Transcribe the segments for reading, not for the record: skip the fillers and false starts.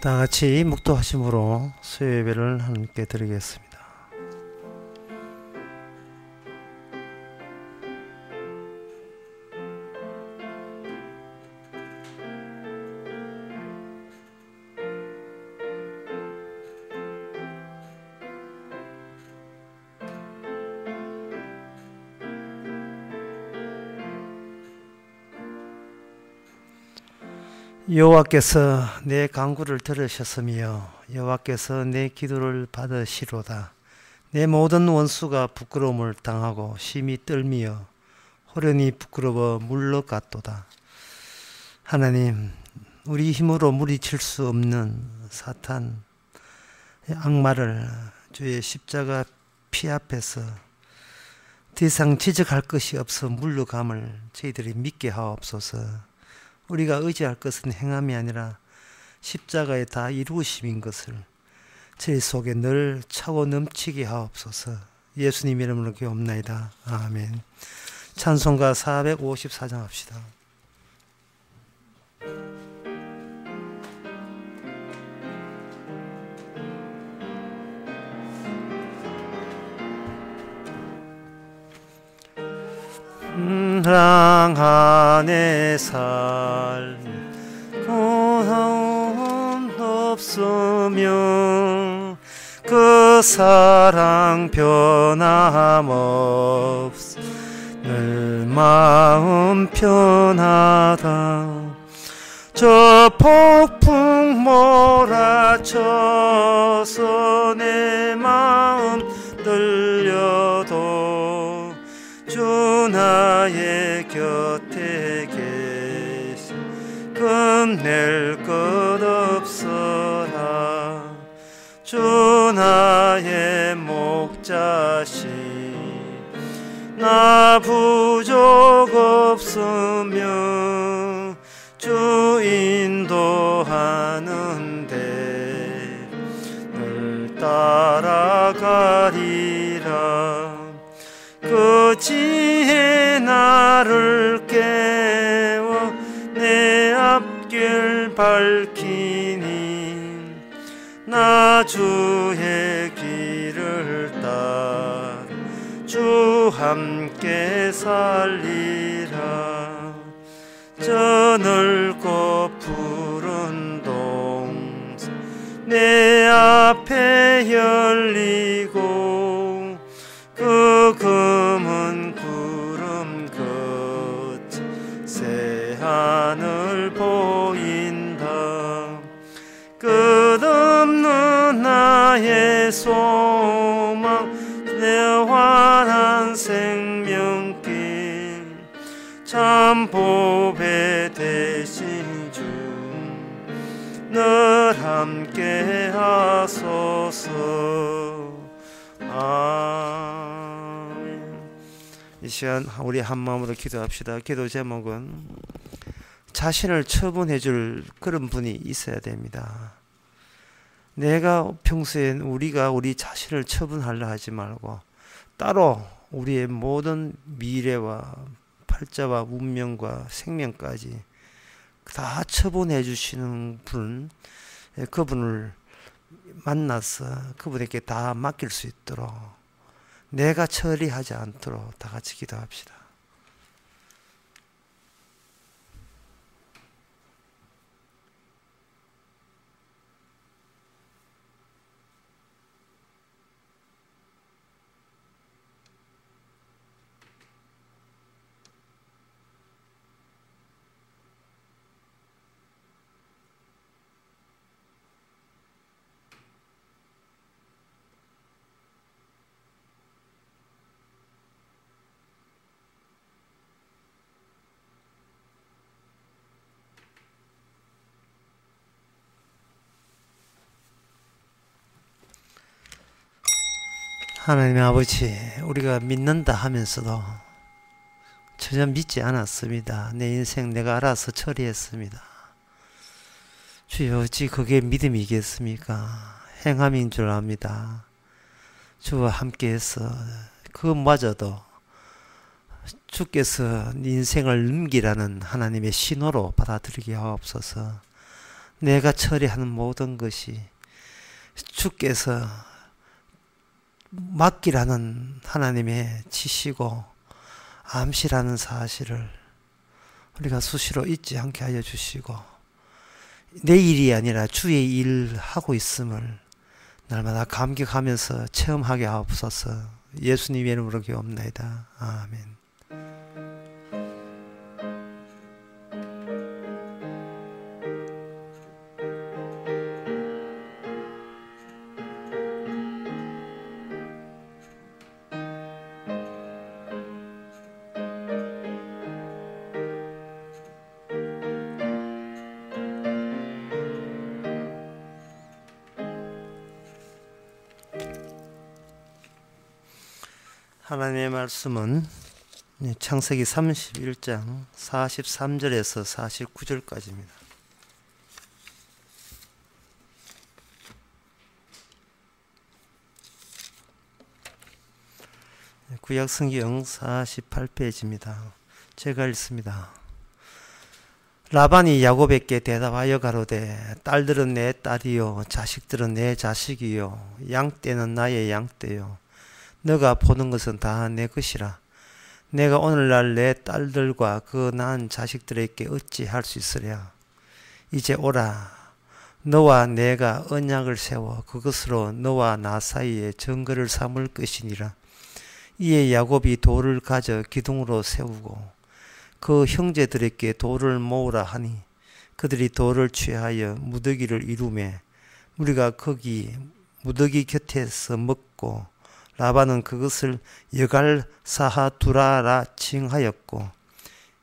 다 같이 묵도하심으로 수요 예배를 함께 드리겠습니다. 여호와께서 내 간구를 들으셨으며 여호와께서 내 기도를 받으시로다. 내 모든 원수가 부끄러움을 당하고 심히 떨미어 호련히 부끄러워 물러갔도다. 하나님, 우리 힘으로 물리칠 수 없는 사탄 악마를 주의 십자가 피 앞에서 더 이상 지적할 것이 없어 물러감을 저희들이 믿게 하옵소서. 우리가 의지할 것은 행함이 아니라 십자가에 다 이루심인 것을 저희 속에 늘 차고 넘치게 하옵소서. 예수님 이름으로 기도옵나이다. 아멘. 찬송가 454장 합시다. 사랑 안에 살 고나움 없으며 그 사랑 변함없어 늘 마음 편하다. 저 폭풍 몰아쳐서 내 마음 떨려도 주 나의 곁에 계시 겁낼 것 없어라. 주 나의 목자시 나 부족 없으며 주 인도하는데 늘 따라가리라. 그 지혜 나를 깨워 내 앞길 밝히니 나 주의 길을 따라 주 함께 살리라. 저 넓고 푸른 동산 내 앞에 열리고 그 검은 구름 끝 새 하늘 보인다. 끝없는 나의 소망 내 환한 생명길 참 보배 되신 주 늘 함께 하소서. 이 시간 우리 한마음으로 기도합시다. 기도 제목은 자신을 처분해 줄 그런 분이 있어야 됩니다. 내가 평소에 우리가 우리 자신을 처분하려 하지 말고 따로 우리의 모든 미래와 팔자와 운명과 생명까지 다 처분해 주시는 분, 그분을 만나서 그분에게 다 맡길 수 있도록 내가 처리하지 않도록 다 같이 기도합시다. 하나님 아버지, 우리가 믿는다 하면서도 전혀 믿지 않았습니다. 내 인생 내가 알아서 처리했습니다. 주여, 어찌 그게 믿음이겠습니까? 행함인 줄 압니다. 주와 함께해서 그것마저도 주께서 네 인생을 넘기라는 하나님의 신호로 받아들이게 하옵소서. 내가 처리하는 모든 것이 주께서 맡기라는 하나님의 지시고 암시라는 사실을 우리가 수시로 잊지 않게 하여 주시고, 내 일이 아니라 주의 일을 하고 있음을 날마다 감격하면서 체험하게 하옵소서. 예수님의 이름으로 기도합니다. 아멘. 하나님의 말씀은 창세기 31장 43절에서 49절까지입니다. 구약성경 48페이지입니다. 제가 읽습니다. 라반이 야곱에게 대답하여 가로되 딸들은 내 딸이요 자식들은 내 자식이요 양떼는 나의 양떼요 너가 보는 것은 다 내 것이라. 내가 오늘날 내 딸들과 그 낳은 자식들에게 어찌 할 수 있으랴. 이제 오라. 너와 내가 언약을 세워 그것으로 너와 나 사이에 증거를 삼을 것이니라. 이에 야곱이 돌을 가져 기둥으로 세우고 그 형제들에게 돌을 모으라 하니 그들이 돌을 취하여 무더기를 이루매 우리가 거기 무더기 곁에서 먹고 라반은 그것을 여갈사하두라라 칭하였고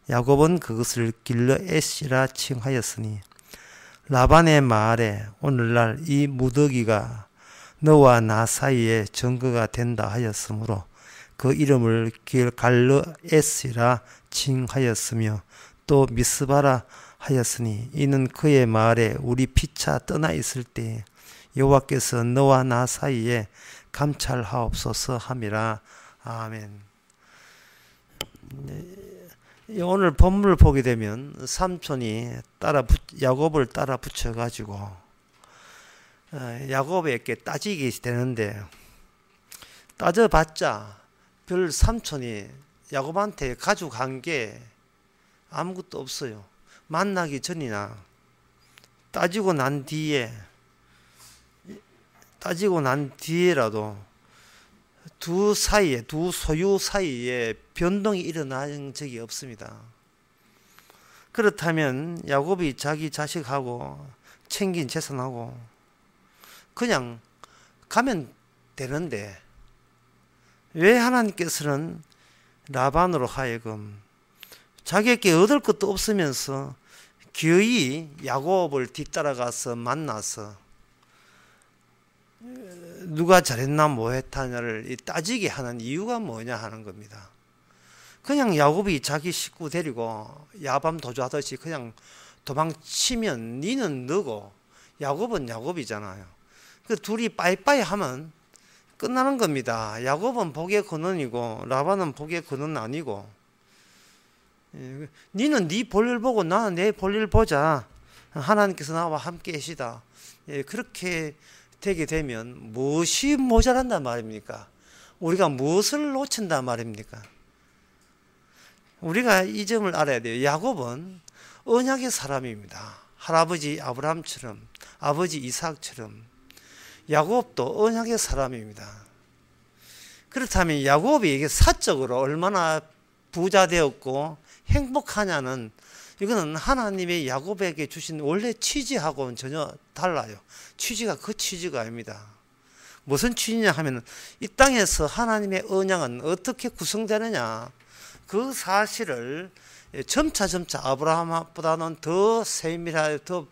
야곱은 그것을 길르엣이라 칭하였으니 라반의 말에 오늘날 이 무더기가 너와 나 사이에 증거가 된다 하였으므로 그 이름을 길갈르엣이라 칭하였으며 또 미스바라 하였으니 이는 그의 말에 우리 피차 떠나 있을 때 여호와께서 너와 나 사이에 감찰하옵소서 함이라. 아멘. 오늘 본문을 보게 되면 삼촌이 야곱을 따라 붙여가지고 야곱에게 따지게 되는데 따져봤자 별 삼촌이 야곱한테 가져간 게 아무것도 없어요. 만나기 전이나 따지고 난 뒤에라도 두 소유 사이에 변동이 일어난 적이 없습니다. 그렇다면 야곱이 자기 자식하고 챙긴 재산하고 그냥 가면 되는데 왜 하나님께서는 라반으로 하여금 자기에게 얻을 것도 없으면서 기어이 야곱을 뒤따라가서 만나서 누가 잘했나 뭐했다냐를 따지게 하는 이유가 뭐냐 하는 겁니다. 그냥 야곱이 자기 식구 데리고 야밤 도주하듯이 그냥 도망치면 니는 너고 야곱은 야곱이잖아요. 그 둘이 빠이빠이 하면 끝나는 겁니다. 야곱은 복의 근원이고 라반은 복의 근원 아니고 니는 네 볼일 보고 나는 내 볼일 보자. 하나님께서 나와 함께 계시다. 그렇게 되게 되면 무엇이 모자란단 말입니까? 우리가 무엇을 놓친단 말입니까? 우리가 이 점을 알아야 돼요. 야곱은 언약의 사람입니다. 할아버지 아브라함처럼 아버지 이삭처럼 야곱도 언약의 사람입니다. 그렇다면 야곱이 사적으로 얼마나 부자 되었고 행복하냐는 이거는 하나님의 야곱에게 주신 원래 취지하고는 전혀 달라요. 취지가 그 취지가 아닙니다. 무슨 취지냐 하면 이 땅에서 하나님의 언약은 어떻게 구성되느냐 그 사실을 점차 아브라함보다는 더 세밀하게 더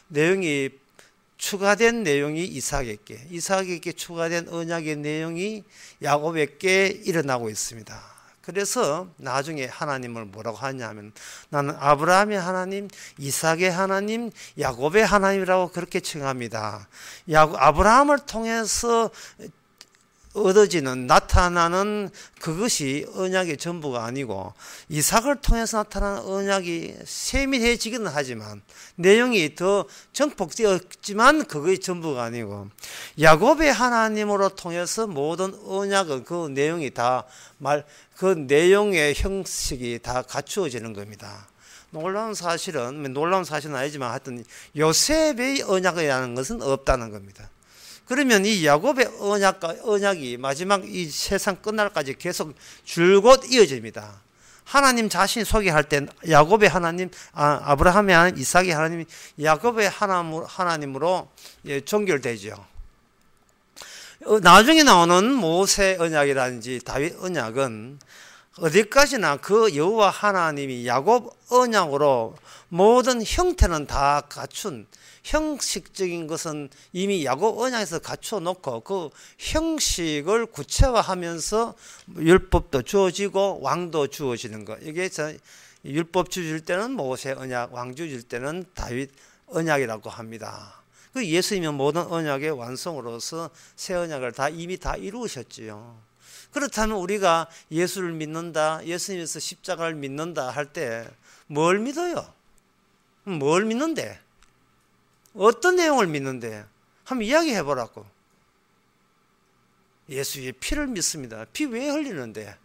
내용이 추가된 내용이 이삭에게 추가된 언약의 내용이 야곱에게 일어나고 있습니다. 그래서 나중에 하나님을 뭐라고 하냐면 나는 아브라함의 하나님, 이삭의 하나님, 야곱의 하나님이라고 그렇게 칭합니다. 아브라함을 통해서 얻어지는 나타나는 그것이 언약의 전부가 아니고 이삭을 통해서 나타나는 언약이 세밀해지기는 하지만 내용이 더 정폭되었지만 그것이 전부가 아니고 야곱의 하나님으로 통해서 모든 언약은 그 내용이 그 내용의 형식이 다 갖추어지는 겁니다. 놀라운 사실은 아니지만 하여튼 요셉의 언약이라는 것은 없다는 겁니다. 그러면 이 야곱의 언약이 마지막 이 세상 끝날까지 계속 줄곧 이어집니다. 하나님 자신이 소개할 때 야곱의 하나님, 아브라함의 하나님, 이삭의 하나님, 야곱의 하나님으로 종결되죠. 나중에 나오는 모세 언약이라든지 다윗 언약은 어디까지나 그 여호와 하나님이 야곱 언약으로 모든 형태는 다 갖춘 형식적인 것은 이미 야곱 언약에서 갖춰 놓고 그 형식을 구체화하면서 율법도 주어지고 왕도 주어지는 것. 이게 율법 주실 때는 모세 언약, 왕 주실 때는 다윗 언약이라고 합니다. 그 예수님은 모든 언약의 완성으로서 새 언약을 이미 다 이루셨지요. 그렇다면 우리가 예수를 믿는다, 예수님에서 십자가를 믿는다 할 때 뭘 믿어요? 뭘 믿는데? 어떤 내용을 믿는데? 한번 이야기해 보라고. 예수의 피를 믿습니다. 피 왜 흘리는데?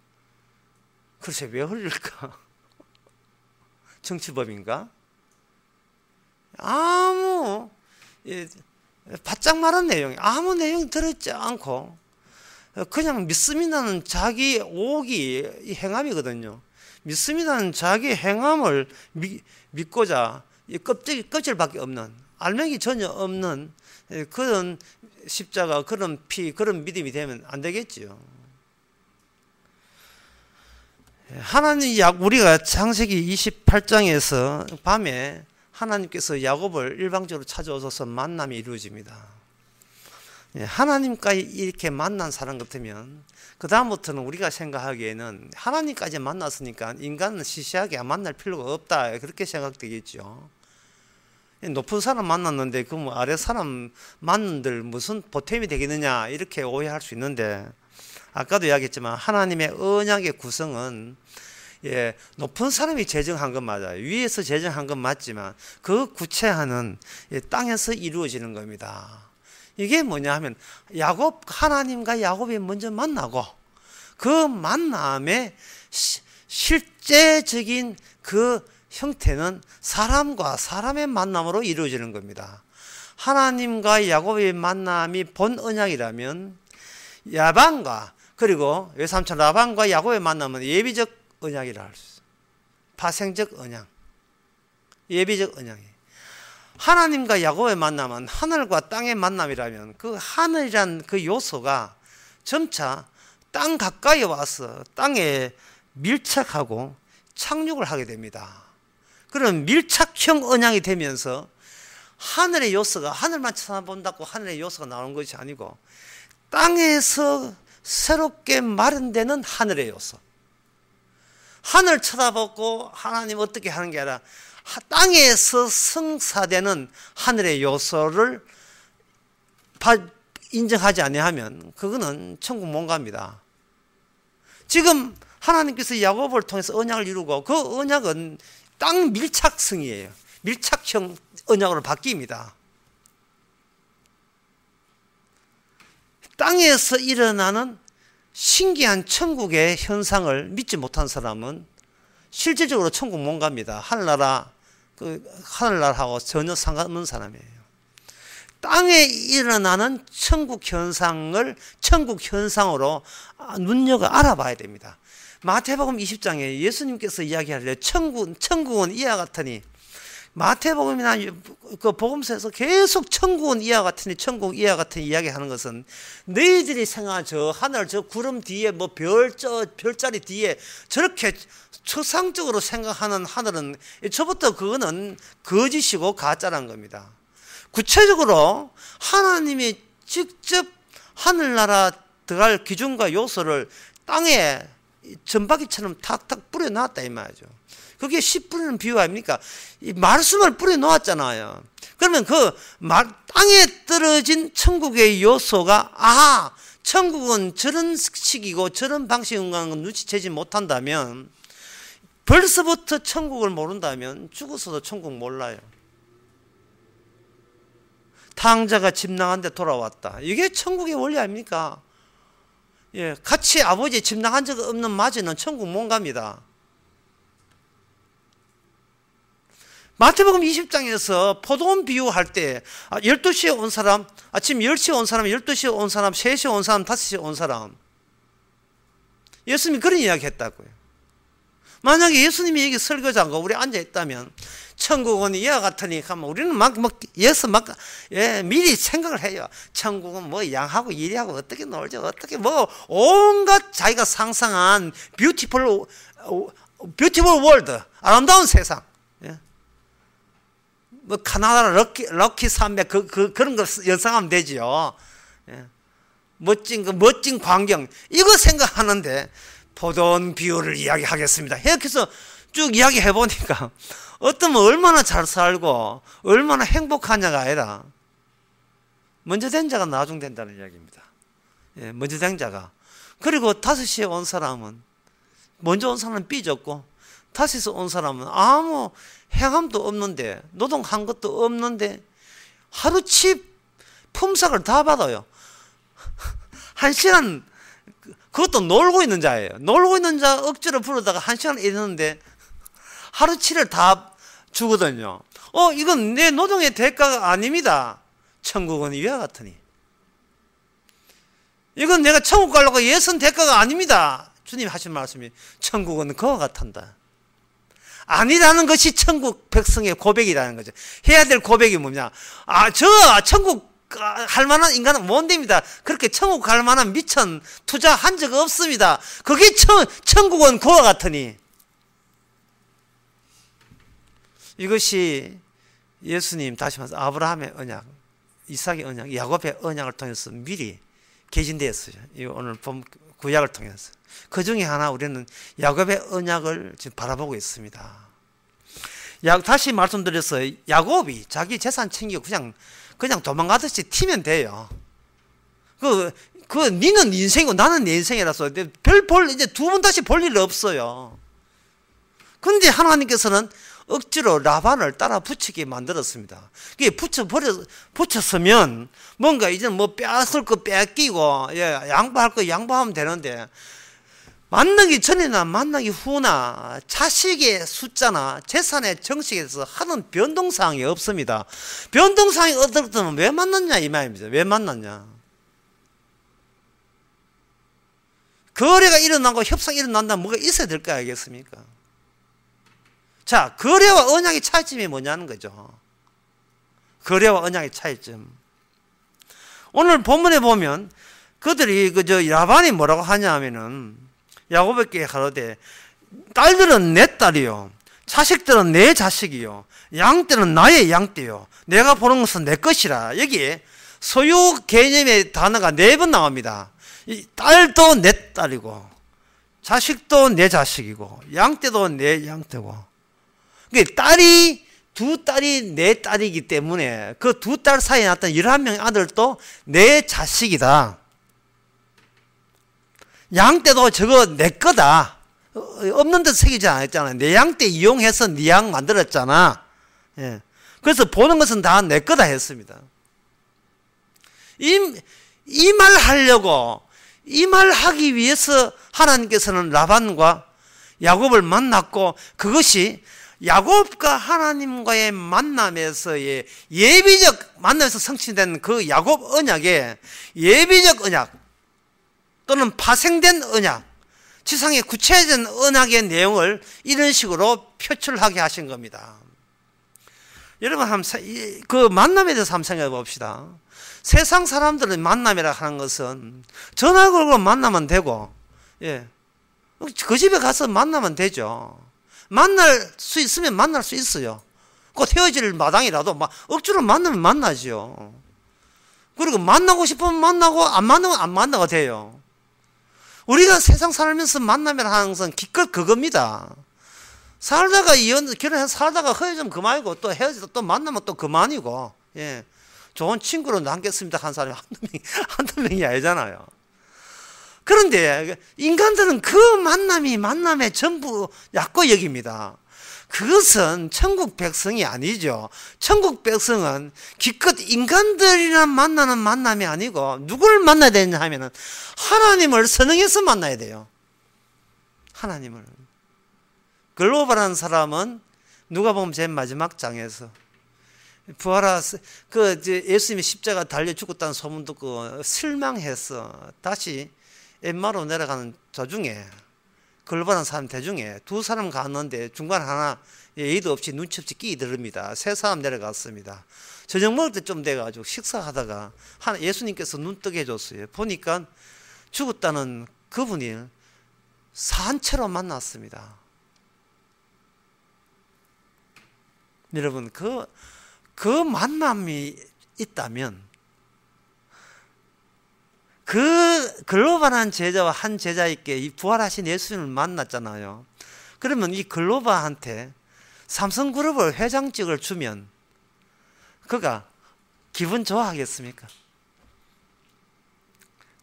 글쎄 왜 흘릴까? 정치법인가? 바짝 말한 내용이 아무 내용 들어있지 않고 그냥 믿습니다는 자기 오기 행함이거든요. 믿습니다는 자기 행함을 믿고자 껍질밖에 없는 알맹이 전혀 없는 그런 십자가, 그런 피, 그런 믿음이 되면 안 되겠지요. 우리가 창세기 28장에서 밤에 하나님께서 야곱을 일방적으로 찾아오셔서 만남이 이루어집니다. 하나님까지 이렇게 만난 사람 같으면 그 다음부터는 우리가 생각하기에는 하나님까지 만났으니까 인간은 시시하게 만날 필요가 없다 그렇게 생각되겠죠. 높은 사람 만났는데 그 아래 사람 만난들 무슨 보탬이 되겠느냐 이렇게 오해할 수 있는데 아까도 이야기했지만 하나님의 언약의 구성은 높은 사람이 제정한 건 맞아요. 위에서 제정한 건 맞지만 그 구체화는 땅에서 이루어지는 겁니다. 이게 뭐냐 하면 하나님과 야곱이 먼저 만나고 그 만남의 실제적인 그 형태는 사람과 사람의 만남으로 이루어지는 겁니다. 하나님과 야곱의 만남이 본 언약이라면 야방과 그리고 외삼촌 라반과 야곱의 만남은 예비적 언약이라 할 수 있어요. 파생적 언약, 예비적 언약이. 하나님과 야곱의 만남은 하늘과 땅의 만남이라면 그 하늘이란 그 요소가 점차 땅 가까이 와서 땅에 밀착하고 착륙을 하게 됩니다. 그런 밀착형 언약이 되면서 하늘의 요소가 하늘만 쳐다본다고 하늘의 요소가 나오는 것이 아니고 땅에서 새롭게 마련되는 하늘의 요소. 하늘 쳐다보고 하나님 어떻게 하는 게 아니라 땅에서 성사되는 하늘의 요소를 인정하지 아니하면 그거는 천국 못 갑니다. 지금 하나님께서 야곱을 통해서 언약을 이루고 그 언약은 땅 밀착성이에요. 밀착형 언약으로 바뀝니다. 땅에서 일어나는 신기한 천국의 현상을 믿지 못한 사람은 실질적으로 천국 못 갑니다. 하늘나라하고 전혀 상관없는 사람이에요. 땅에 일어나는 천국 현상을 천국 현상으로 눈여겨 알아봐야 됩니다. 마태복음 20장에 예수님께서 이야기하려 천국은 이와 같으니 마태복음이나 그 복음서에서 계속 천국은 이와 같으니 천국 이와 같으니 이야기하는 것은 너희들이 생각한 저 하늘 저 구름 뒤에 뭐 별자리 뒤에 저렇게 초상적으로 생각하는 하늘은 저부터 그거는 거짓이고 가짜라는 겁니다. 구체적으로 하나님이 직접 하늘나라 들어갈 기준과 요소를 땅에 전박이처럼 탁탁 뿌려놨다 이 말이죠. 그게 씨 뿌리는 비유 아닙니까? 이 말씀을 뿌려놓았잖아요. 그러면 그 땅에 떨어진 천국의 요소가 천국은 저런 식이고 저런 방식인 걸 눈치채지 못한다면, 벌써부터 천국을 모른다면 죽어서도 천국 몰라요. 탕자가 집 나간 데 돌아왔다. 이게 천국의 원리 아닙니까? 예, 같이 아버지 집 나간 적 없는 마지는 천국 못 갑니다. 마태복음 20장에서 포도원 비유할 때 12시에 온 사람, 아침 10시에 온 사람, 12시에 온 사람, 3시에 온 사람, 5시에 온 사람, 예수님이 그런 이야기 했다고요. 만약에 예수님이 여기 설교자가 우리 앉아있다면 천국은 이와 같으니 하면 우리는 미리 생각을 해요. 천국은 뭐 양하고 이리하고 어떻게 놀죠, 어떻게 뭐 온갖 자기가 상상한 뷰티풀 월드, 아름다운 세상, 뭐 카나다 럭키 산맥 그런 거 연상하면 되지요. 멋진 광경 이거 생각하는데 포도원 비유를 이야기하겠습니다. 이렇게 해서 쭉 이야기해 보니까 어떠면 얼마나 잘 살고 얼마나 행복하냐가 아니라 먼저 된 자가 나중 된다는 이야기입니다. 예, 먼저 된 자가. 그리고 5시에 온 사람은, 먼저 온 사람은 삐졌고 5시에서 온 사람은 아무 행함도 없는데, 노동한 것도 없는데 하루치 품삯을 다 받아요. 1시간, 그것도 놀고 있는 자예요. 놀고 있는 자 억지로 부르다가 1시간 일했는데 하루치를 다 주거든요. 이건 내 노동의 대가가 아닙니다. 천국은 이와 같으니. 이건 내가 천국 가려고 예선 대가가 아닙니다. 주님 하신 말씀이 천국은 그와 같단다. 아니라는 것이 천국 백성의 고백이라는 거죠. 해야 될 고백이 뭐냐? 천국 할 만한 인간은 못 됩니다. 그렇게 천국 갈 만한 미천 투자한 적 없습니다. 그게 천국은 그와 같으니. 이것이 예수님, 다시 말해서 아브라함의 언약, 이삭의 언약, 야곱의 언약을 통해서 미리 계신되었어요. 오늘 본 구약을 통해서. 그 중에 하나 우리는 야곱의 언약을 지금 바라보고 있습니다. 다시 말씀드렸어요. 야곱이 자기 재산 챙기고 그냥 도망가듯이 튀면 돼요. 니는 네 인생이고 나는 내 인생이라서 이제 두 번 다시 볼 일 없어요. 근데 하나님께서는 억지로 라반을 따라 붙이게 만들었습니다. 그게 붙였으면 뭔가 이제 뭐 빼앗을 거 뺏기고, 양보할 거 양보하면 되는데, 만나기 전이나 만나기 후나 자식의 숫자나 재산의 정식에서 하는 변동사항이 없습니다. 변동사항이 어떻든 왜 만났냐 이 말입니다. 왜 만났냐? 거래가 일어나고 협상이 일어난다면 뭐가 있어야 될 거 아니겠습니까? 자, 거래와 언약의 차이점이 뭐냐는 거죠. 거래와 언약의 차이점. 오늘 본문에 보면 그들이 라반이 뭐라고 하냐 하면은, 야곱에게 가로되 딸들은 내 딸이요, 자식들은 내 자식이요, 양떼는 나의 양떼요, 내가 보는 것은 내 것이라. 여기에 소유 개념의 단어가 4번 나옵니다. 이 딸도 내 딸이고, 자식도 내 자식이고, 양떼도 내 양떼고. 두 딸이 내 딸이기 때문에 그 두 딸 사이에 났던 11명의 아들도 내 자식이다. 양떼도 저거 내 거다. 없는 데 새기지 않았잖아. 내 양떼 이용해서 네 양 만들었잖아. 예. 그래서 보는 것은 다 내 거다 했습니다. 이 말 하려고, 이 말 하기 위해서 하나님께서는 라반과 야곱을 만났고, 그것이 야곱과 하나님과의 만남에서의 예비적 만남에서 성취된 그 야곱 언약의 예비적 언약 또는 파생된 언약, 지상의 구체적인 언약의 내용을 이런 식으로 표출하게 하신 겁니다. 여러분, 그 만남에 대해서 한번 생각해 봅시다. 세상 사람들은 만남이라 하는 것은 전화 걸고 만나면 되고, 그 집에 가서 만나면 되죠. 만날 수 있으면 만날 수 있어요. 곧 헤어질 마당이라도 억지로 만나면 만나죠. 그리고 만나고 싶으면 만나고, 안 만나면 안 만나가 돼요. 우리가 세상 살면서 만남이라 하는 것은 기껏 그겁니다. 살다가 결혼해서 살다가 헤어지면 그만이고, 또 헤어지다 또 만나면 또 그만이고, 좋은 친구로 남겠습니다 한 사람이 한두 명이 아니잖아요. 그런데 인간들은 그 만남이 만남의 전부 얕고 여깁니다. 그것은 천국 백성이 아니죠. 천국 백성은 기껏 인간들이랑 만나는 만남이 아니고 누구를 만나야 되냐 하면은 하나님을 선행해서 만나야 돼요. 하나님을. 글로벌한 사람은 누가 보면 제일 마지막 장에서 부활하 예수님이 십자가 달려 죽었다는 소문 듣고 실망해서 다시 엠마로 내려가는 도중에 글로벌한 사람 대중에 두 사람 갔는데 중간 하나 예의도 없이 눈치 없이 끼어듭니다. 세 사람 내려갔습니다. 저녁 먹을 때 좀 돼가지고 식사하다가 예수님께서 눈 뜨게 해줬어요. 보니까 죽었다는 그분이 산채로 만났습니다. 여러분 그 만남이 있다면 그 글로벌한 제자와 한 제자에게 이 부활하신 예수님을 만났잖아요. 그러면 이 글로벌한테 삼성그룹을 회장직을 주면 그가 기분 좋아하겠습니까?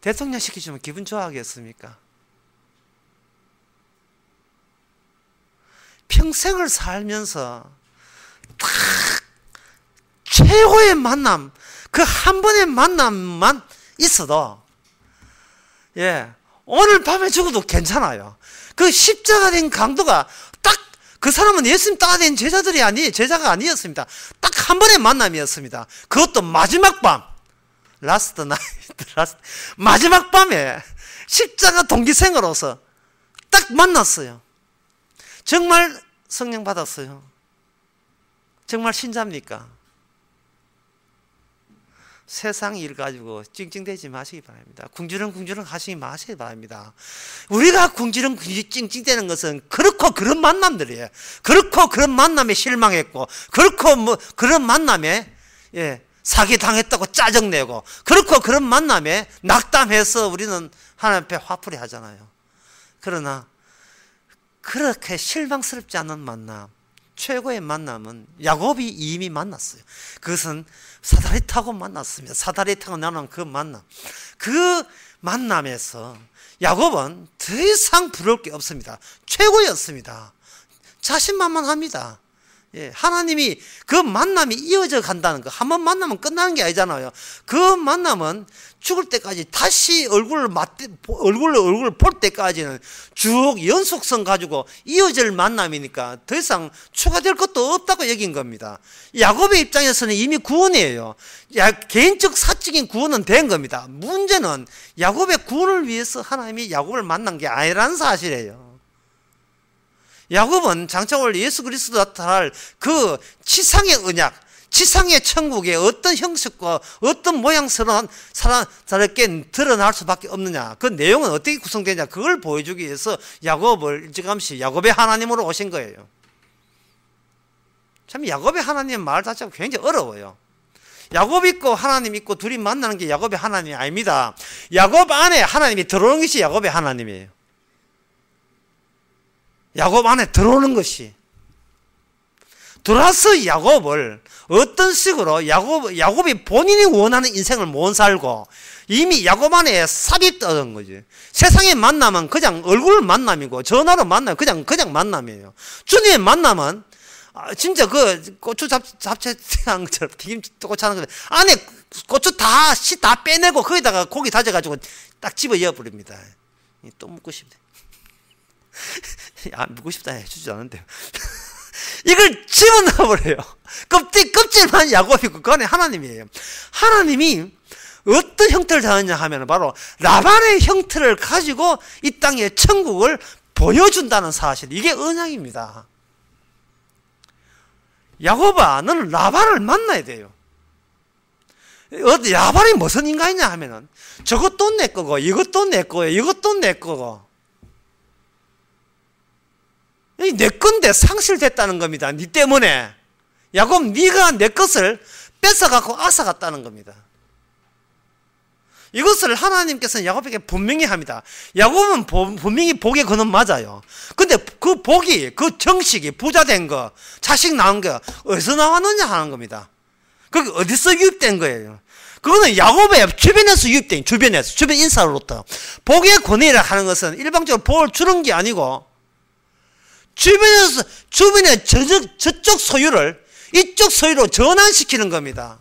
대통령 시키시면 기분 좋아하겠습니까? 평생을 살면서 딱 최고의 만남, 그 한 번의 만남만 있어도 오늘 밤에 죽어도 괜찮아요. 그 십자가 된 강도가 딱 그 사람은 예수님 따라된 제자가 아니었습니다. 딱 한 번의 만남이었습니다. 그것도 마지막 밤, 라스트 나이트, 마지막 밤에 십자가 동기생으로서 딱 만났어요. 정말 성령 받았어요. 정말 신자입니까? 세상 일 가지고 찡찡대지 마시기 바랍니다. 궁지렁궁지렁 하시기 마시기 바랍니다. 우리가 궁지렁궁지렁 찡찡대는 것은 그렇고 그런 만남들이에요. 그렇고 그런 만남에 실망했고, 그렇고 그런 만남에 사기당했다고 짜증내고, 그렇고 그런 만남에 낙담해서 우리는 하나님 앞에 화풀이 하잖아요. 그러나 그렇게 실망스럽지 않은 만남, 최고의 만남은 야곱이 이미 만났어요. 그것은 사다리 타고 만났습니다. 사다리 타고 나눈 그 만남. 그 만남에서 야곱은 더 이상 부러울 게 없습니다. 최고였습니다. 자신만만합니다. 하나님이 그 만남이 이어져 간다는 거, 한 번 만나면 끝나는 게 아니잖아요. 그 만남은 죽을 때까지 다시 얼굴을 볼 때까지는 쭉 연속성 가지고 이어질 만남이니까 더 이상 추가될 것도 없다고 여긴 겁니다. 야곱의 입장에서는 이미 구원이에요. 개인적 사적인 구원은 된 겁니다. 문제는 야곱의 구원을 위해서 하나님이 야곱을 만난 게 아니라는 사실이에요. 야곱은 장차 올 예수 그리스도 나타날 그 지상의 언약, 지상의 천국의 어떤 형식과 어떤 모양스러운 사람에게 드러날 수밖에 없느냐, 그 내용은 어떻게 구성되냐, 그걸 보여주기 위해서 야곱을 일찌감치 야곱의 하나님으로 오신 거예요. 참 야곱의 하나님 말 자체가 굉장히 어려워요. 야곱 있고 하나님 있고 둘이 만나는 게 야곱의 하나님이 아닙니다. 야곱 안에 하나님이 들어오는 것이 야곱의 하나님이에요. 야곱 안에 들어오는 것이. 들어와서 야곱을 어떤 식으로 야곱이 본인이 원하는 인생을 못 살고 이미 야곱 안에 삽입되는 거지. 세상의 만남은 그냥 얼굴 만남이고 전화로 만나면 그냥 만남이에요. 주님의 만남은 진짜 그 고추 잡채한 것처럼 튀김고추 하는 거 안에 고추 씨 다 빼내고 거기다가 고기 다져가지고 딱 집어 이어버립니다. 또 묻고 싶네. 묻고 싶다 해주지 않은데요. 이걸 집어넣어버려요. 껍질만 야곱이고 그 안에 하나님이에요. 하나님이 어떤 형태를 다느냐 하면 바로 라반의 형태를 가지고 이 땅의 천국을 보여준다는 사실, 이게 언약입니다. 야곱아, 너는 라반을 만나야 돼요. 라반이 무슨 인간이냐 하면은 저것도 내 거고 이것도 내 거예요. 이것도 내 거고. 내 건데 상실됐다는 겁니다. 니 때문에. 야곱, 네가 내 것을 뺏어갖고 앗아갔다는 겁니다. 이것을 하나님께서는 야곱에게 분명히 합니다. 야곱은 분명히 복의 근원 맞아요. 근데 그 복이, 그 정식이, 부자된 거, 자식 낳은 거 어디서 나왔느냐 하는 겁니다. 그게 어디서 유입된 거예요. 그거는 야곱의 주변에서 유입된, 주변 인사로부터. 복의 권위라 하는 것은 일방적으로 복을 주는 게 아니고, 주변의 저쪽 소유를 이쪽 소유로 전환시키는 겁니다.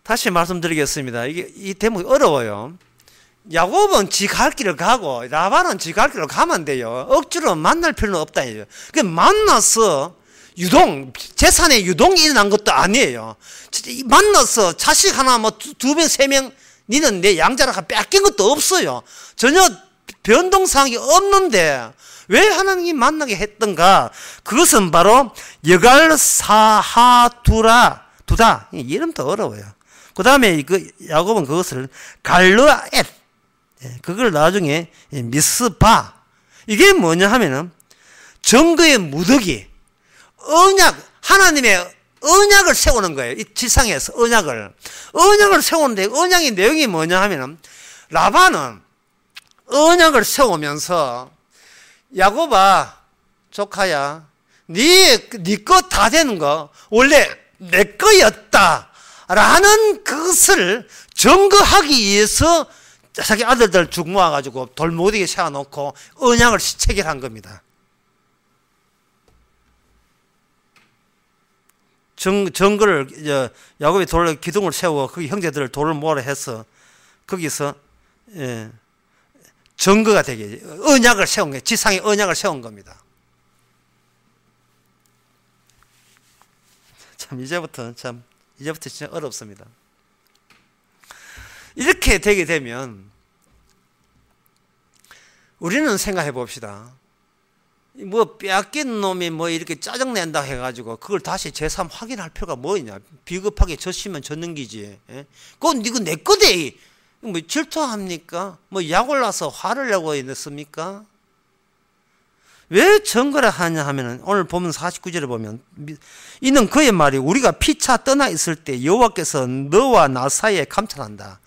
다시 말씀드리겠습니다. 이 대목이 어려워요. 야곱은 지 갈 길을 가고 라반은 지 갈 길을 가면 돼요. 억지로 만날 필요는 없다. 만나서 재산의 유동이 일어난 것도 아니에요. 만나서 자식 하나 뭐 두 명, 세 명, 니는 내 양자라 뺏긴 것도 없어요. 전혀 변동사항이 없는데 왜 하나님이 만나게 했던가? 그것은 바로 여갈사하두다. 이름도 어려워요. 그 다음에 야곱은 그것을 갈르앗, 그걸 나중에 미스바. 이게 뭐냐 하면은 정거의 무더기, 하나님의 언약을 세우는 거예요. 이 지상에서 언약을 세우는데, 언약의 내용이 뭐냐 하면은 라반은 언약을 세우면서 야곱아, 조카야, 네 거 다 되는 거 원래 내 거였다 라는 그것을 증거하기 위해서 자기 아들들 죽 모아가지고 돌무더기에 세워놓고 언약을 체결한 겁니다. 증거를, 야곱이 기둥을 세우고 거기 형제들을 돌을 모으라 해서 거기서 증거가 되게 언약을 세운 거예요. 지상에 언약을 세운 겁니다. 이제부터 진짜 어렵습니다. 이렇게 되게 되면 우리는 생각해 봅시다. 뭐 빼앗긴 놈이 뭐 이렇게 짜증낸다 해가지고 그걸 다시 제3 확인할 필요가 뭐 있냐. 비겁하게 졌으면 졌는 기지. 그건 이거 내 거대. 뭐 질투합니까? 뭐 약올라서 화를 내고 있습니까? 왜 증거를 하냐 하면은 오늘 보면 49절에 보면 이는 그의 말이 우리가 피차 떠나 있을 때 여호와께서 너와 나 사이에 감찰한다.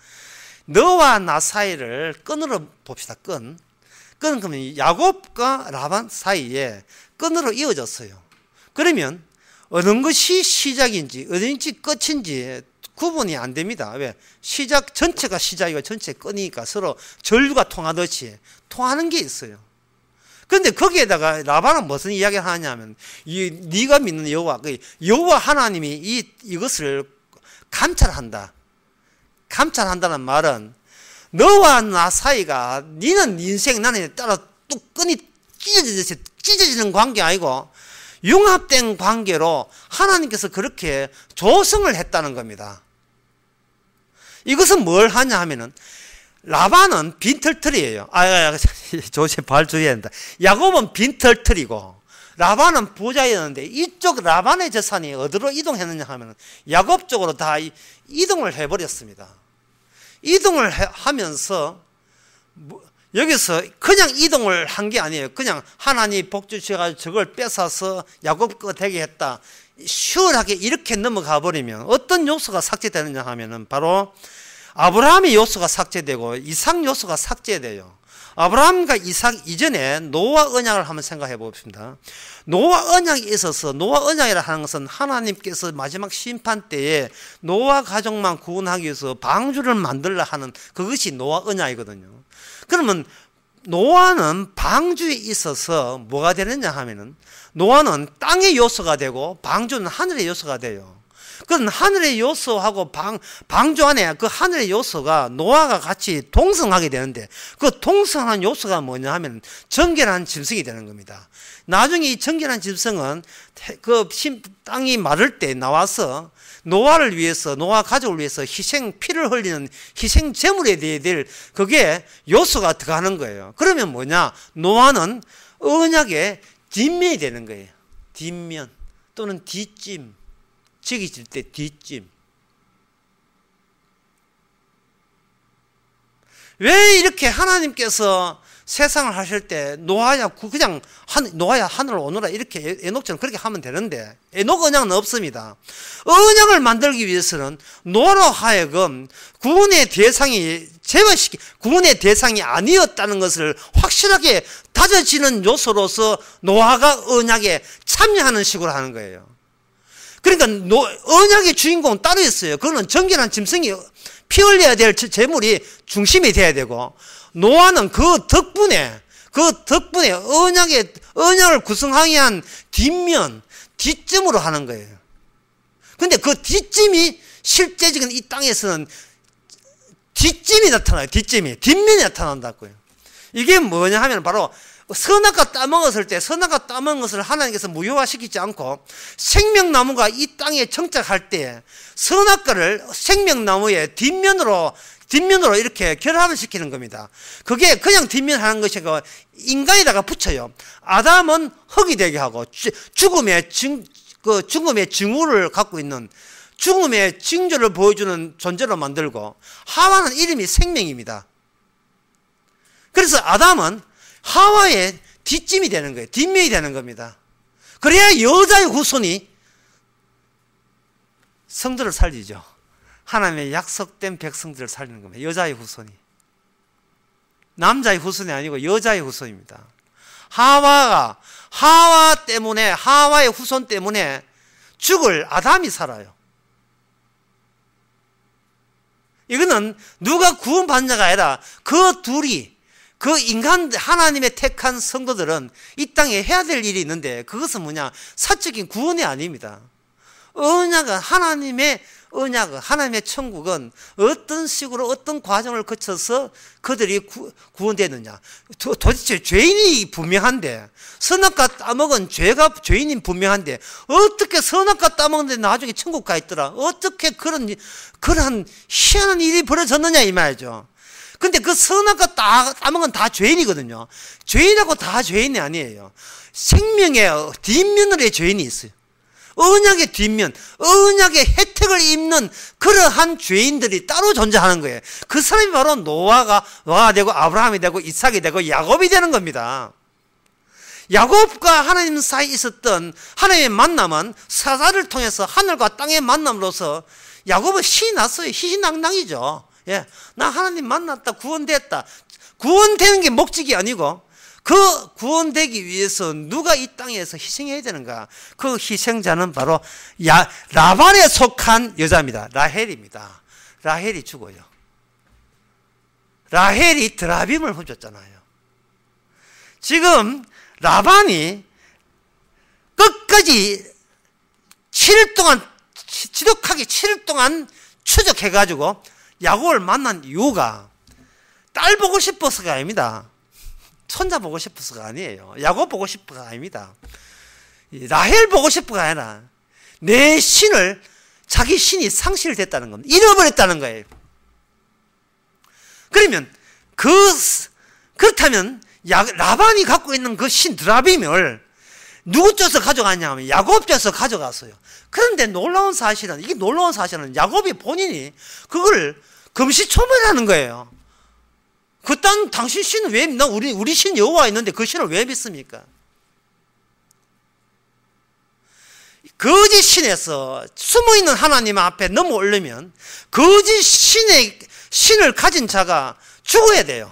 너와 나 사이를 끈으로 봅시다. 끈은 그러면 야곱과 라반 사이에 끈으로 이어졌어요. 그러면 어느 것이 시작인지 어딘지 끝인지 구분이 안 됩니다. 왜? 전체가 시작이고 전체 끈이니까 서로 전류가 통하듯이 통하는 게 있어요. 그런데 거기에다가 라반은 무슨 이야기를 하냐면 네가 믿는 여호와 하나님이 이것을 감찰한다. 감찰한다는 말은 너와 나 사이가 니는 인생 나는 따라 뚝 끈이 찢어지는 관계 아니고 융합된 관계로 하나님께서 그렇게 조성을 했다는 겁니다. 이것은 뭘 하냐 하면은 라반은 빈털털이에요. 조심 발 주의해야 된다. 야곱은 빈털털이고 라반은 부자였는데 이쪽 라반의 재산이 어디로 이동했느냐 하면 야곱 쪽으로 다 이동을 해버렸습니다. 이동을 하면서 여기서 그냥 이동을 한 게 아니에요. 그냥 하나님 복 주셔가지고 저걸 뺏어서 야곱 거 되게 했다. 시원하게 이렇게 넘어가 버리면 어떤 요소가 삭제되느냐 하면은 바로 아브라함의 요소가 삭제되고 이삭 요소가 삭제돼요. 아브라함과 이삭 이전에 노아 언약을 한번 생각해 봅시다. 노아 언약이 있어서 노아 언약이라 하는 것은 하나님께서 마지막 심판 때에 노아 가족만 구원하기 위해서 방주를 만들라 하는 그것이 노아 언약이거든요. 그러면 노아는 방주에 있어서 뭐가 되느냐 하면은 노아는 땅의 요소가 되고 방주는 하늘의 요소가 돼요. 그건 하늘의 요소하고 방주 안에 그 하늘의 요소가 노아가 같이 동성하게 되는데 그 동성한 요소가 뭐냐 하면 정결한 짐승이 되는 겁니다. 나중에 이 정결한 짐승은 땅이 마를 때 나와서 노아를 위해서 노아 가족을 위해서 피를 흘리는 희생 제물에 대해 그게 요소가 들어가는 거예요. 그러면 뭐냐? 노아는 언약의 뒷면이 되는 거예요. 뒷면 또는 뒷짐. 책이질 때 뒷짐. 왜 이렇게 하나님께서 세상을 하실 때 노아야 그냥 노아야 하늘로 오너라 이렇게 에녹처럼 그렇게 하면 되는데 에녹 언약은 없습니다. 언약을 만들기 위해서는 노아로 하여금 구원의 대상이 구원의 대상이 아니었다는 것을 확실하게 다져지는 요소로서 노아가 언약에 참여하는 식으로 하는 거예요. 그러니까 언약의 주인공은 따로 있어요. 그거는 정결한 짐승이 피 흘려야 될 제물이 중심이 돼야 되고, 노아는 그 덕분에 언약을 구성하기 위한 뒷점으로 하는 거예요. 근데 그 뒷짐이 실제적인 이 땅에서는 뒷짐이 나타나요. 뒷면이 나타난다고요. 이게 뭐냐 하면 바로 선악과 따먹었을 때 선악과 따먹은 것을 하나님께서 무효화시키지 않고 생명나무가 이 땅에 정착할 때 선악과를 생명나무의 뒷면으로 이렇게 결합을 시키는 겁니다. 그게 그냥 뒷면 하는 것이 아니고 인간에다가 붙여요. 아담은 흙이 되게 하고 죽음의 징후를 갖고 있는 죽음의 징조를 보여주는 존재로 만들고, 하와는 이름이 생명입니다. 그래서 아담은 하와의 뒷짐이 되는 거예요. 뒷면이 되는 겁니다. 그래야 여자의 후손이 성도를 살리죠. 하나님의 약속된 백성들을 살리는 겁니다. 여자의 후손이. 남자의 후손이 아니고 여자의 후손입니다. 하와의 후손 때문에 죽을 아담이 살아요. 이거는 누가 구원받는 자가 아니라 그 둘이, 그 인간, 하나님의 택한 성도들은 이 땅에 해야 될 일이 있는데, 그것은 뭐냐? 사적인 구원이 아닙니다. 하나님의 천국은 어떤 식으로 어떤 과정을 거쳐서 그들이 구원되느냐. 도대체 죄인이 분명한데, 선악과 따먹은 죄인이 분명한데 어떻게 선악과 따먹는데 나중에 천국 가 있더라. 어떻게 그러한 희한한 일이 벌어졌느냐 이 말이죠. 근데 그 선악과 따먹은 다 죄인이거든요. 죄인하고 다 죄인이 아니에요. 생명의 뒷면으로의 죄인이 있어요. 언약의 뒷면, 언약의 혜택을 입는 그러한 죄인들이 따로 존재하는 거예요. 그 사람이 바로 노아가 되고 아브라함이 되고 이삭이 되고 야곱이 되는 겁니다. 야곱과 하나님 사이에 있었던 하나님의 만남은 사자를 통해서 하늘과 땅의 만남으로서 야곱은 신이 났어요. 희희낙낙이죠. 예, 나 하나님 만났다, 구원됐다. 구원되는 게 목적이 아니고, 그 구원되기 위해서 누가 이 땅에서 희생해야 되는가? 그 희생자는 바로 라반에 속한 여자입니다. 라헬입니다. 라헬이 죽어요. 라헬이 드라빔을 훔쳤잖아요. 지금 라반이 끝까지 7일 동안, 지독하게 7일 동안 추적해가지고 야곱을 만난 이유가 딸 보고 싶어서가 아닙니다. 손자 보고 싶어서가 아니에요. 야곱 보고 싶어가 아닙니다. 라헬 보고 싶어가 아니라 내 신을, 자기 신이 상실됐다는 겁니다. 잃어버렸다는 거예요. 그렇다면 라반이 갖고 있는 그 신 드라빔을 누구 쪄서 가져갔냐 하면 야곱 쪄서 가져갔어요. 그런데 놀라운 사실은 야곱이 본인이 그걸 금시초문하는 거예요. 그딴 당신 신은 왜 믿나? 우리 신 여호와 있는데 그 신을 왜 믿습니까? 거짓 신에서 숨어있는 하나님 앞에 넘어오려면 거짓 신을 가진 자가 죽어야 돼요.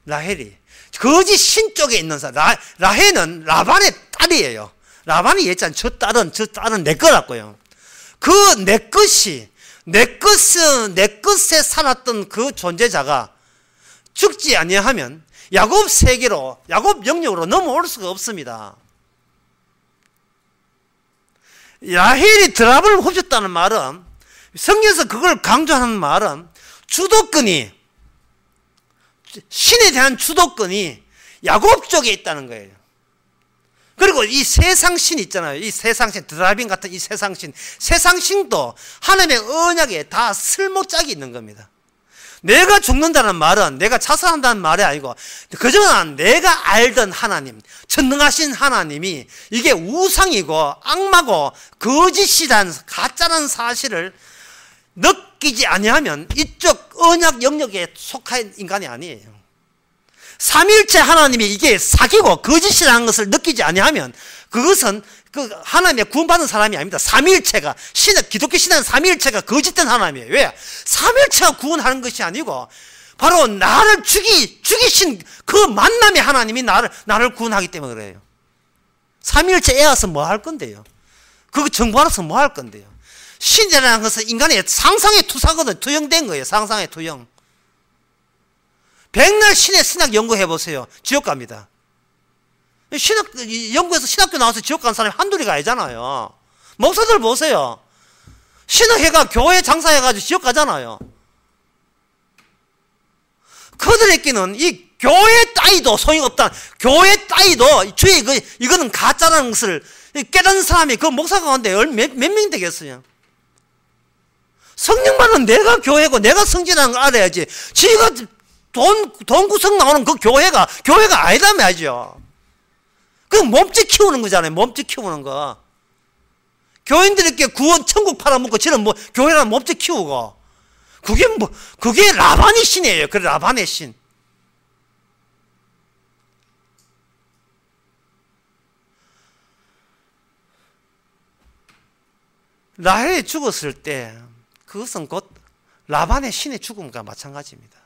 라헬이 거짓 신 쪽에 있는 사람. 라헬은 라반의 딸이에요. 라반이 얘기했잖아요. 저 딸은 내 거라고요. 그 내 것에 살았던 그 존재자가 죽지 아니하면 야곱 세계로, 야곱 영역으로 넘어올 수가 없습니다. 라헬이 드라빔을 훔쳤다는 말은, 성경에서 그걸 강조하는 말은 신에 대한 주도권이 야곱 쪽에 있다는 거예요. 그리고 이 세상신 있잖아요. 이 세상신, 드라빔 같은 이 세상신도 하나님의 언약에 다 쓸모짝이 있는 겁니다. 내가 죽는다는 말은 내가 자살한다는 말이 아니고, 그저는 내가 알던 하나님, 전능하신 하나님이 이게 우상이고 악마고 거짓이란 가짜라는 사실을 느끼지 아니하면 이쪽 언약 영역에 속한 인간이 아니에요. 삼위일체 하나님이 이게 사기고 거짓이라는 것을 느끼지 아니하면 그것은 그 하나님의 구원받은 사람이 아닙니다. 삼위일체가 기독교 신앙은 삼위일체가 거짓된 하나님이에요. 왜? 삼위일체가 구원하는 것이 아니고 바로 나를 죽이신 그 만남의 하나님이 나를 구원하기 때문에 그래요. 삼위일체 애와서 뭐 할 건데요? 그거 정보하러서 뭐 할 건데요? 신이라는 것은 인간의 상상의 투사거든. 투영된 거예요. 상상의 투영. 백날 신의 신학 연구해 보세요. 지옥 갑니다. 연구해서 신학교 나와서 지옥 간 사람이 한둘이가 아니잖아요. 목사들 보세요. 신학회가 교회 장사해가지고 지옥 가잖아요. 그들에게는 이 교회 따위도 소용없다. 교회 따위도 주의 이거는 가짜라는 것을 깨닫는 사람이 그 목사 가운데 몇 명 되겠어요. 성령만은 내가 교회고 내가 성전하는 걸 알아야지. 지가 돈 구성 나오는 그 교회가 아니다 말이죠. 그 몸짓 키우는 거잖아요. 몸짓 키우는 거. 교인들에게 구원 천국 팔아먹고 지는 뭐 교회랑 몸짓 키우고. 그게 라반의 신이에요. 그 라반의 신. 라헬이 죽었을 때 그것은 곧 라반의 신의 죽음과 마찬가지입니다.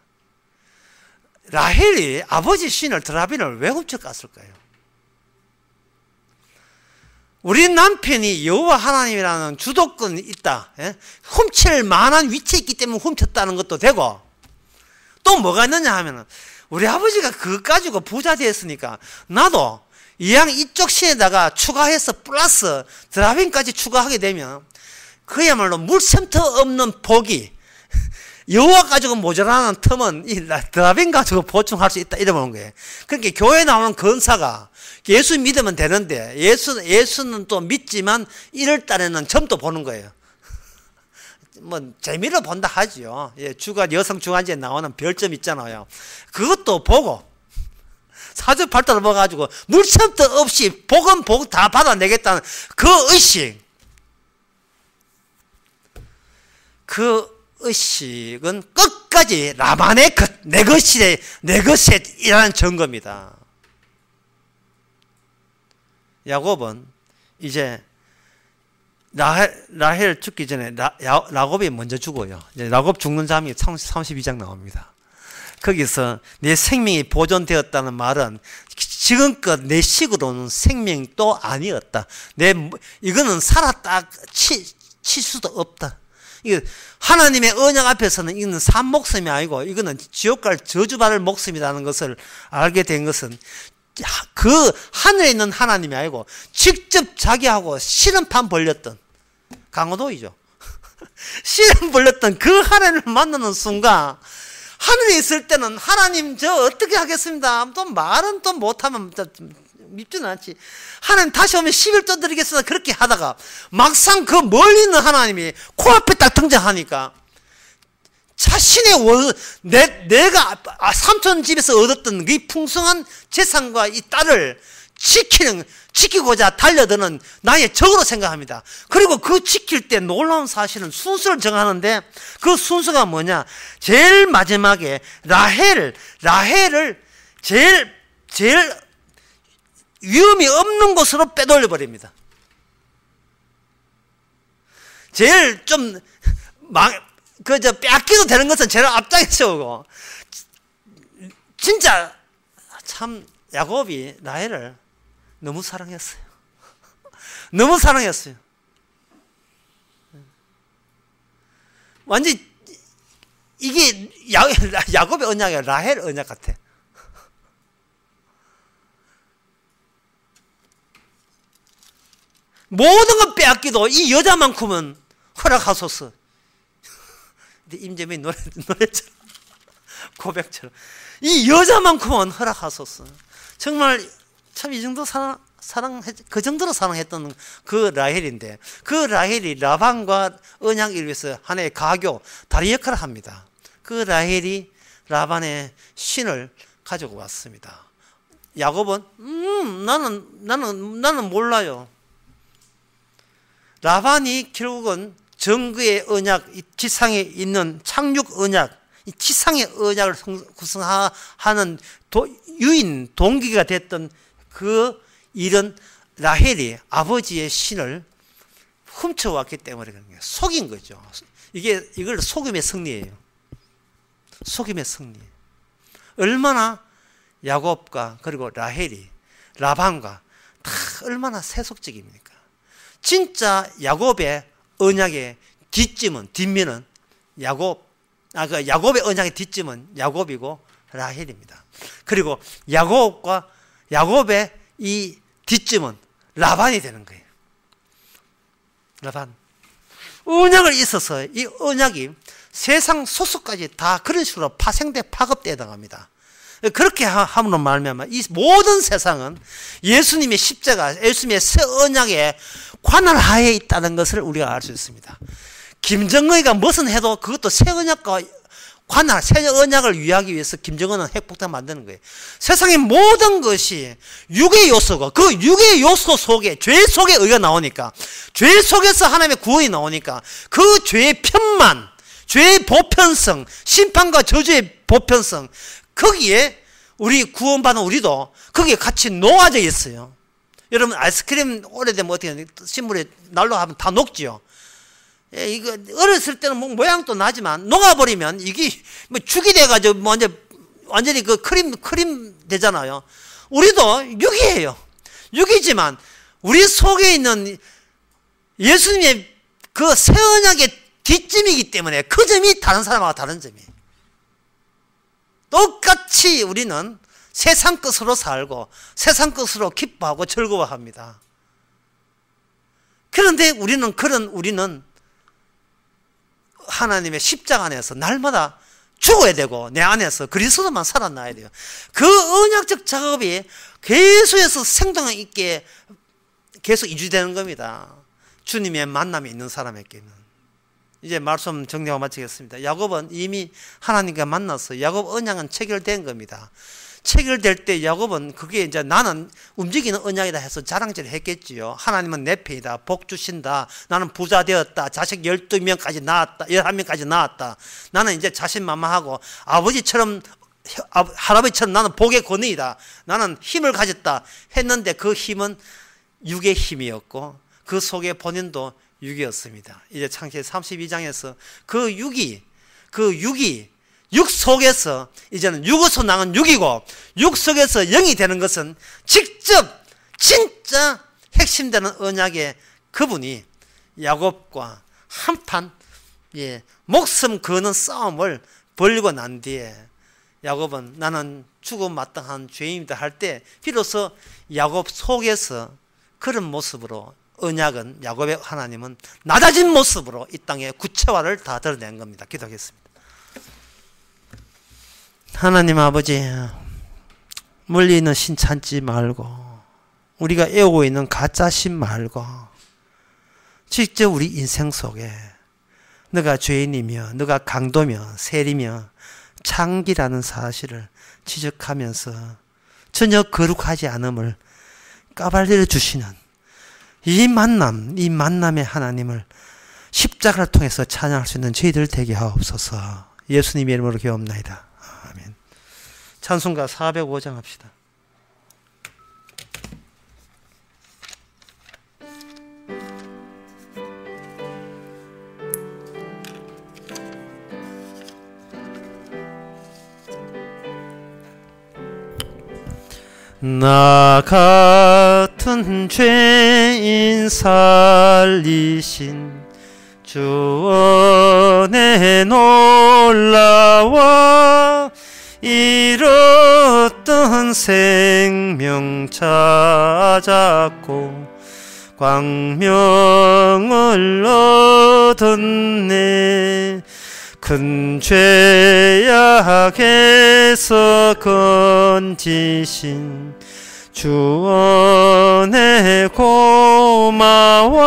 라헬이 아버지 신을 드라빈을 왜 훔쳐갔을까요? 우리 남편이 여호와 하나님이라는 주도권이 있다. 훔칠 만한 위치에 있기 때문에 훔쳤다는 것도 되고 또 뭐가 있느냐 하면은 우리 아버지가 그거 가지고 부자 되었으니까 나도 이왕 이쪽 신에다가 추가해서 플러스 드라빈까지 추가하게 되면 그야말로 물샘터 없는 복이 여호와 가지고 모자라는 틈은 이 드라빈 가지고 보충할 수 있다 이러는 거예요. 그러니까 교회 나오는 권사가 예수 믿으면 되는데 예수는 또 믿지만 1월 달에는 점도 보는 거예요. 뭐 재미로 본다 하죠. 예, 여성 주간지에 나오는 별점 있잖아요. 그것도 보고 사주팔도를 봐가지고 물샘도 없이 복은 복 다 받아내겠다는 그 의식. 그 의식은 끝까지 라반의 것, 내 것이라는 증거입니다. 야곱은 이제 라헬 죽기 전에 야곱이 먼저 죽어요. 이제 야곱 죽는 장면이 32장 나옵니다. 거기서 내 생명이 보존되었다는 말은 지금껏 내 식으로는 생명이 또 아니었다. 이거는 살았다 칠 수도 없다. 하나님의 언약 앞에서는 이거는 산 목숨이 아니고 이거는 지옥 갈 저주받을 목숨이라는 것을 알게 된 것은 그 하늘에 있는 하나님이 아니고 직접 자기하고 씨름판 벌렸던 강호도이죠. 씨름 벌렸던 그 하나님을 만나는 순간 하늘에 있을 때는 하나님 저 어떻게 하겠습니다. 또 말은 또 못하면 밉지는 않지. 하나님 다시 오면 11조 드리겠습니다. 그렇게 하다가 막상 그 멀리 있는 하나님이 코앞에 딱 등장하니까 자신의 내가 삼촌 집에서 얻었던 이 풍성한 재산과 이 딸을 지키고자 달려드는 나의 적으로 생각합니다. 그리고 그 지킬 때 놀라운 사실은 순서를 정하는데 그 순서가 뭐냐? 제일 마지막에 라헬을 제일 위험이 없는 곳으로 빼돌려 버립니다. 제일 좀 빼앗기도 되는 것은 제일 앞장에 세우고 진짜 참 야곱이 라헬을 너무 사랑했어요. 너무 사랑했어요. 완전 이게 야곱의 언약이야. 라헬 언약 같아. 모든 걸 빼앗기도 이 여자만큼은 허락하소서. 근데 임재민이 노래처럼 고백처럼 이 여자만큼은 허락하소서. 정말 참 이 정도 그 정도로 사랑했던 그 라헬인데 그 라헬이 라반과 언약을 위해서 하나의 가교 다리 역할을 합니다. 그 라헬이 라반의 신을 가지고 왔습니다. 야곱은 나는 몰라요. 라반이 결국은 정그의 언약, 지상에 있는 착륙 언약, 이 지상의 언약을 구성하는 유인 동기가 됐던 그 일은 라헬이 아버지의 신을 훔쳐왔기 때문에 그런 거예요. 속인 거죠. 이걸 속임의 승리예요. 속임의 승리. 얼마나 야곱과 그리고 라헬이 라반과 다 얼마나 세속적입니까? 진짜 야곱의 언약의 뒷면은 야곱의 언약의 뒷짐은 야곱이고 라헬입니다. 그리고 야곱의 이 뒷짐은 라반이 되는 거예요. 라반. 언약을 있어서 이 언약이 세상 소수까지 다 그런 식으로 파급되어 나갑니다. 그렇게 함으로 말미암아 이 모든 세상은 예수님의 십자가, 예수님의 새 언약의 관할 하에 있다는 것을 우리가 알 수 있습니다. 김정은이가 무슨 해도 그것도 새 언약과 새 언약을 위하기 위해서 김정은은 핵폭탄 만드는 거예요. 세상의 모든 것이 육의 요소고 그 육의 요소 속에 죄 속에 의가 나오니까 죄 속에서 하나님의 구원이 나오니까 그 죄의 편만, 죄의 보편성, 심판과 저주의 보편성 거기에 우리 구원받은 우리도 거기에 같이 놓아져 있어요. 여러분 아이스크림 오래되면 어떻게 신물에 난로 하면 다 녹지요. 이거 어렸을 때는 뭐 모양도 나지만 녹아버리면 이게 뭐 죽이 돼가지고 완전히 그 크림 되잖아요. 우리도 육이에요. 육이지만 우리 속에 있는 예수님의 그 새 언약의 뒷짐이기 때문에 그 점이 다른 사람하고 다른 점이에요. 똑같이 우리는 세상 것으로 살고 세상 것으로 기뻐하고 즐거워합니다. 그런데 우리는 하나님의 십자가 안에서 날마다 죽어야 되고 내 안에서 그리스도만 살아나야 돼요. 그 언약적 작업이 계속해서 생동감 있게 계속 이주되는 겁니다. 주님의 만남이 있는 사람에게는. 이제 말씀 정리하고 마치겠습니다. 야곱은 이미 하나님과 만나서 야곱 언약은 체결된 겁니다. 체결될 때 야곱은 그게 이제 나는 움직이는 언약이다 해서 자랑질을 했겠지요. 하나님은 내 편이다. 복 주신다. 나는 부자 되었다. 자식 12명까지 낳았다. 11명까지 낳았다. 나는 이제 자신만만하고 아버지처럼 할아버지처럼 나는 복의 권위이다. 나는 힘을 가졌다 했는데 그 힘은 육의 힘이었고 그 속에 본인도 육이었습니다. 이제 창세기 32장에서 그 육이 육 속에서 이제는 육에서 나온 육이고 육 속에서 영이 되는 것은 직접 진짜 핵심되는 언약의 그분이 야곱과 한판 목숨 거는 싸움을 벌리고 난 뒤에 야곱은 나는 죽음 마땅한 죄인이다 할 때 비로소 야곱 속에서 그런 모습으로 언약은 야곱의 하나님은 낮아진 모습으로 이 땅에 구체화를 다 드러낸 겁니다. 기도하겠습니다. 하나님 아버지, 멀리 있는 신 찾지 말고 우리가 애우고 있는 가짜 신 말고 직접 우리 인생 속에 너가 죄인이며 너가 강도며 세리며 창기라는 사실을 지적하면서 전혀 거룩하지 않음을 까발려 주시는 이 만남의 하나님을 십자가를 통해서 찬양할 수 있는 저희들 되게 하옵소서. 예수님의 이름으로 기도합나이다. 아멘. 찬송가 405장 합시다. 나 같은 죄인 살리신 주 은혜 놀라워 잃었던 생명 찾았고 광명을 얻었네. 큰 죄악에서 건지신 주 은혜 고마워.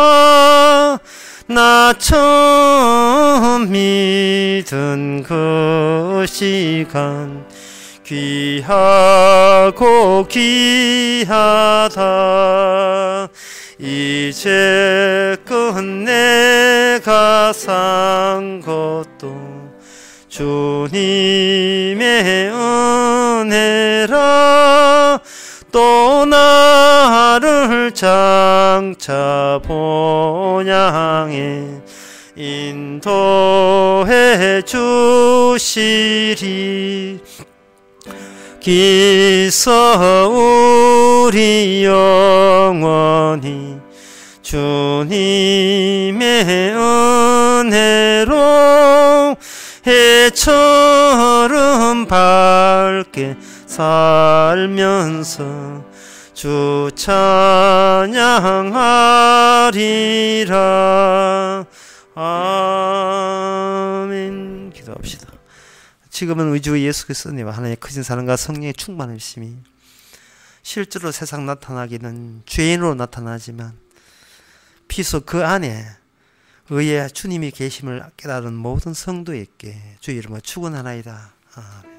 나 처음 믿은 그 시간 귀하고 귀하다. 이제껏 내가 산 것도 주님의 은혜라 또 나를 장차 본향에 인도해 주시리. 기서 우리 영원히 주님의 은혜로 해처럼 밝게 살면서 주 찬양하리라. 아멘. 기도합시다. 지금은 우리 주 예수 그리스도님과 하나님의 크신 사랑과 성령의 충만하심이 실제로 세상 나타나기는 죄인으로 나타나지만 비속 그 안에 의의 주님이 계심을 깨달은 모든 성도에게 주의 이름으로 축원하나이다. 아멘.